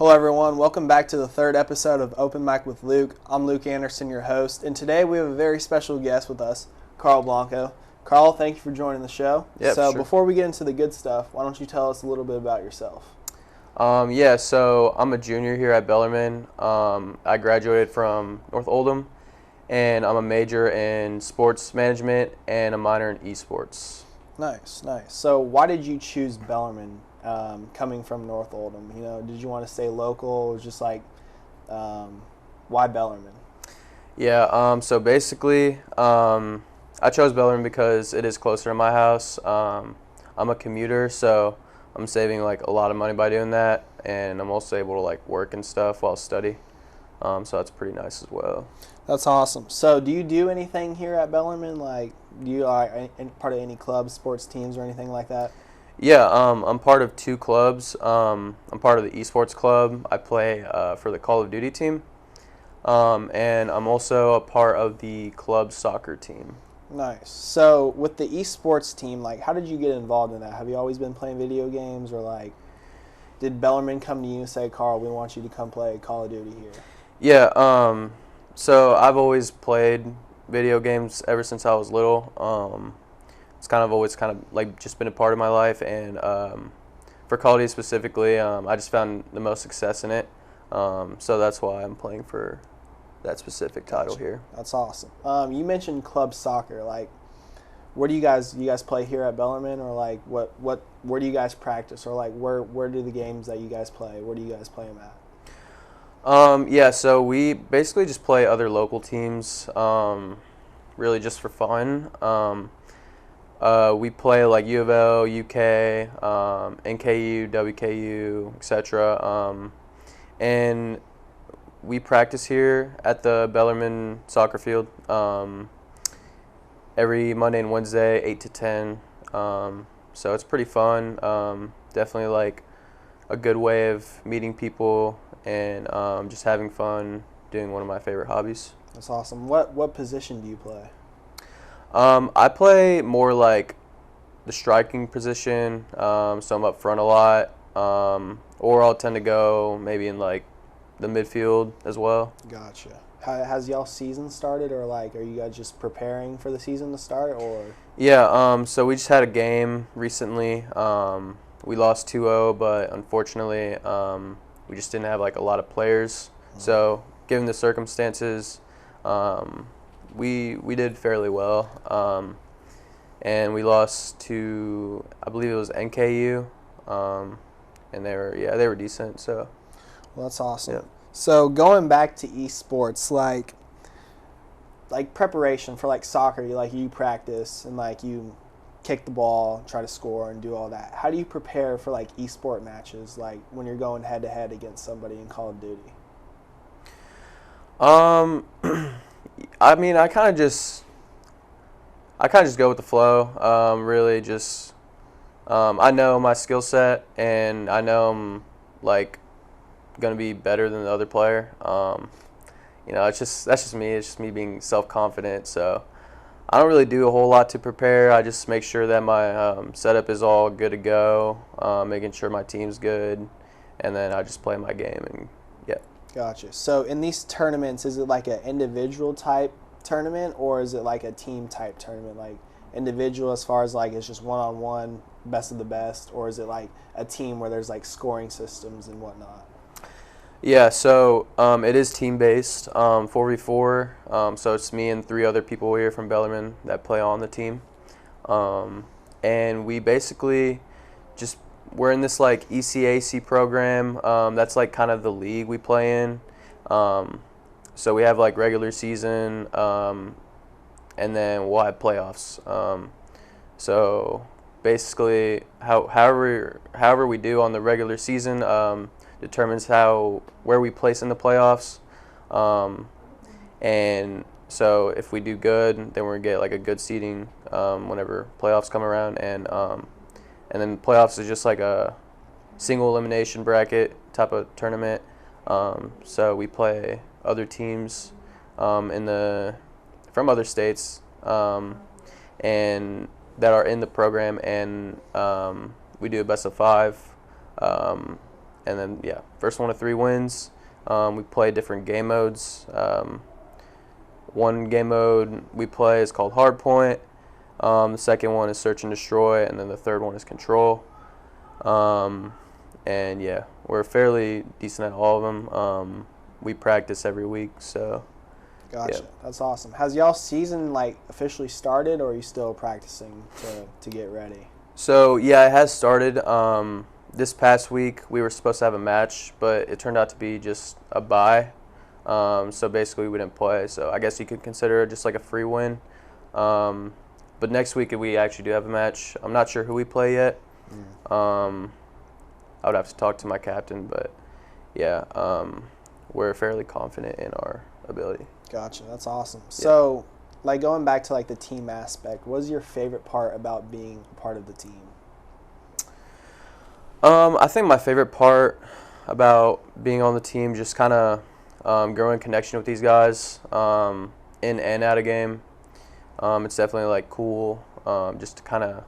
Hello everyone, welcome back to the third episode of Open Mic with Luke. I'm Luke Anderson, your host, and today we have a very special guest with us, Carl Blanco. Carl, thank you for joining the show. Yeah, so sure. Before we get into the good stuff, why don't you tell us a little bit about yourself? So I'm a junior here at Bellarmine. I graduated from North Oldham, and I'm a major in sports management and a minor in esports. Nice. So why did you choose Bellarmine coming from North Oldham? You know, did you want to stay local or just like, why Bellarmine? So basically, I chose Bellarmine because it is closer to my house. I'm a commuter, so I'm saving like a lot of money by doing that, and I'm also able to like work and stuff while study. So that's pretty nice as well. That's awesome. So do you do anything here at Bellarmine? Like, do you are part of any clubs, sports teams, or anything like that? Yeah, I'm part of two clubs. I'm part of the Esports club. I play for the Call of Duty team, and I'm also a part of the club soccer team. Nice. So with the esports team, like, how did you get involved in that? Have you always been playing video games, or like, did Bellarmine come to you and say, "Carl, we want you to come play Call of Duty here"? Yeah, so I've always played video games ever since I was little. It's kind of always kind of like just been a part of my life, and for Call of Duty specifically, I just found the most success in it. So that's why I'm playing for that specific title here. That's awesome. You mentioned club soccer. Like, where do you guys play here at Bellarmine, or like where do you guys practice, or like where do the games that you guys play? Where do you guys play them at? So we basically just play other local teams, really just for fun. We play like U of L, UK, NKU, WKU, etc. And we practice here at the Bellarmine soccer field every Monday and Wednesday, 8 to 10. So it's pretty fun. Definitely like a good way of meeting people and just having fun, doing one of my favorite hobbies. That's awesome. What position do you play? I play more like the striking position, so I'm up front a lot, or I'll tend to go maybe in like the midfield as well. Gotcha. Has y'all season started, or like are you guys just preparing for the season to start, or? Yeah, so we just had a game recently. We lost 2-0, but unfortunately we just didn't have like a lot of players. So given the circumstances, we did fairly well, and we lost to, I believe it was NKU, and they were decent. So, Well, that's awesome. yeah. So going back to esports, like preparation for like soccer, you practice and like you kick the ball, try to score, and do all that. How do you prepare for like esport matches, like when you're going head to head against somebody in Call of Duty? I mean, I kind of just go with the flow. Really, just I know my skill set, and I know I'm like gonna be better than the other player. That's just me. It's just me being self-confident. So I don't really do a whole lot to prepare. I just make sure that my setup is all good to go, making sure my team's good, and then I just play my game and yeah. Gotcha. So in these tournaments, is it like an individual type tournament, or is it like a team type tournament? Like individual as far as like it's just one-on-one, best of the best, or is it like a team where there's like scoring systems and whatnot? Yeah, so it is team-based, 4v4. So it's me and 3 other people here from Bellarmine that play on the team. And we basically we're in this like ECAC program. That's like kind of the league we play in. So we have like regular season, and then we'll have playoffs. So basically, however we do on the regular season determines where we place in the playoffs, and so if we do good, then we're gonna get like a good seeding whenever playoffs come around, and then playoffs is just like a single elimination bracket type of tournament. So we play other teams from other states, and that are in the program, and we do a best of 5. And and then first one to 3 wins. We play different game modes. One game mode we play is called Hardpoint. The second one is Search and Destroy, and then the third one is Control. And we're fairly decent at all of them. We practice every week, so. Gotcha. Yeah. That's awesome. Has y'all season officially started, or are you still practicing to get ready? So it has started. This past week we were supposed to have a match, but it turned out to be just a bye. So basically we didn't play. So I guess you could consider it just like a free win. But next week we actually do have a match. I'm not sure who we play yet. I would have to talk to my captain, but we're fairly confident in our ability. Gotcha. That's awesome. So, going back to the team aspect, what is your favorite part about being a part of the team? I think my favorite part about being on the team just kind of growing connection with these guys in and out of game. It's definitely cool just to kind of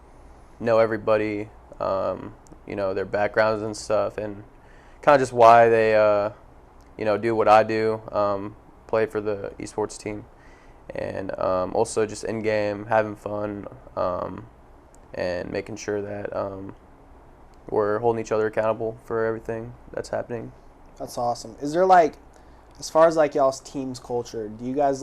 know everybody, their backgrounds and stuff, and kind of just why they do what I do. Play for the esports team, and also just in game having fun and making sure that we're holding each other accountable for everything that's happening. That's awesome. Is there as far as y'all's team's culture, do you guys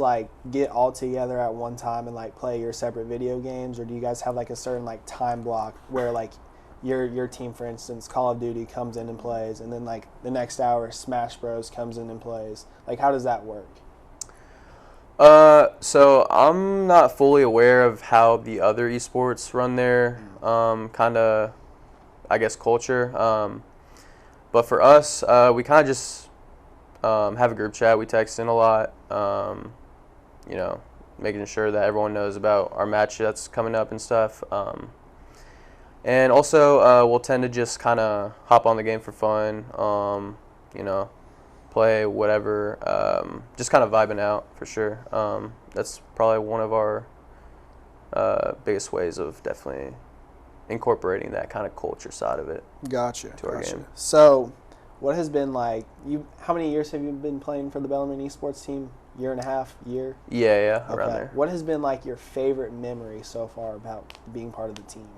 get all together at one time and play your separate video games, or do you guys have a certain time block where your team, for instance, Call of Duty comes in and plays, and then the next hour Smash Bros comes in and plays? How does that work? So I'm not fully aware of how the other esports run their kind of, I guess, culture. But for us, we kind of just have a group chat. We text in a lot, making sure that everyone knows about our match that's coming up and stuff. And also, we'll tend to just kind of hop on the game for fun, play whatever, just kind of vibing out for sure. That's probably one of our biggest ways of definitely incorporating that kind of culture side of it. Gotcha. To our game. So, what has been how many years have you been playing for the Bellarmine Esports team? Year and a half, year? Yeah, around there. What has been your favorite memory so far about being part of the team?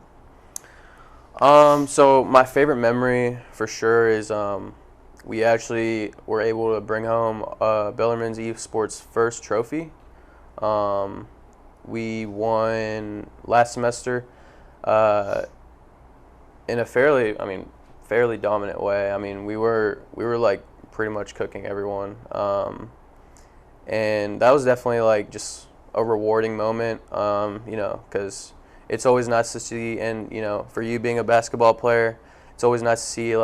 So my favorite memory for sure is we actually were able to bring home Bellarmine's Esports first trophy. We won last semester in a fairly dominant way. we were pretty much cooking everyone, and that was definitely just a rewarding moment, because it's always nice to see, and for you being a basketball player, it's always nice to see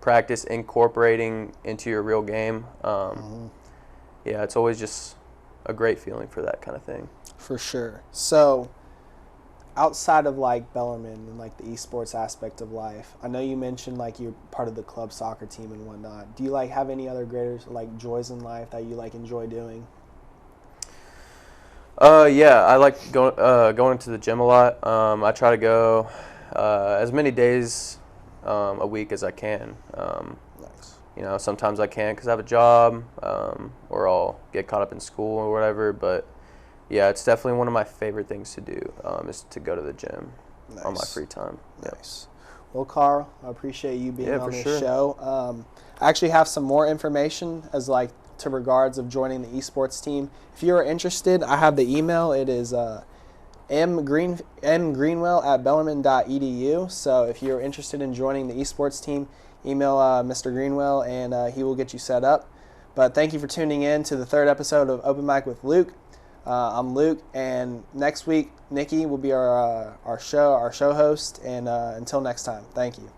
practice incorporating into your real game. It's always just a great feeling for that kind of thing. For sure. So, outside of Bellarmine and the esports aspect of life, I know you mentioned you're part of the club soccer team and whatnot. Do you have any other greater joys in life that you enjoy doing? I like going to the gym a lot. I try to go as many days a week as I can. Nice. Sometimes I can't because I have a job, or I'll get caught up in school or whatever. But it's definitely one of my favorite things to do, is to go to the gym on my free time. Nice. Well, Carl, I appreciate you being on this sure. show. I actually have some more information as to regards of joining the esports team. If you are interested, I have the email. It is mgreenwell@bellarmine.edu. So if you're interested in joining the esports team, email Mr. Greenwell, and he will get you set up. But thank you for tuning in to the 3rd episode of Open Mic with Luke. I'm Luke, and next week Nikki will be our show host. And until next time, thank you.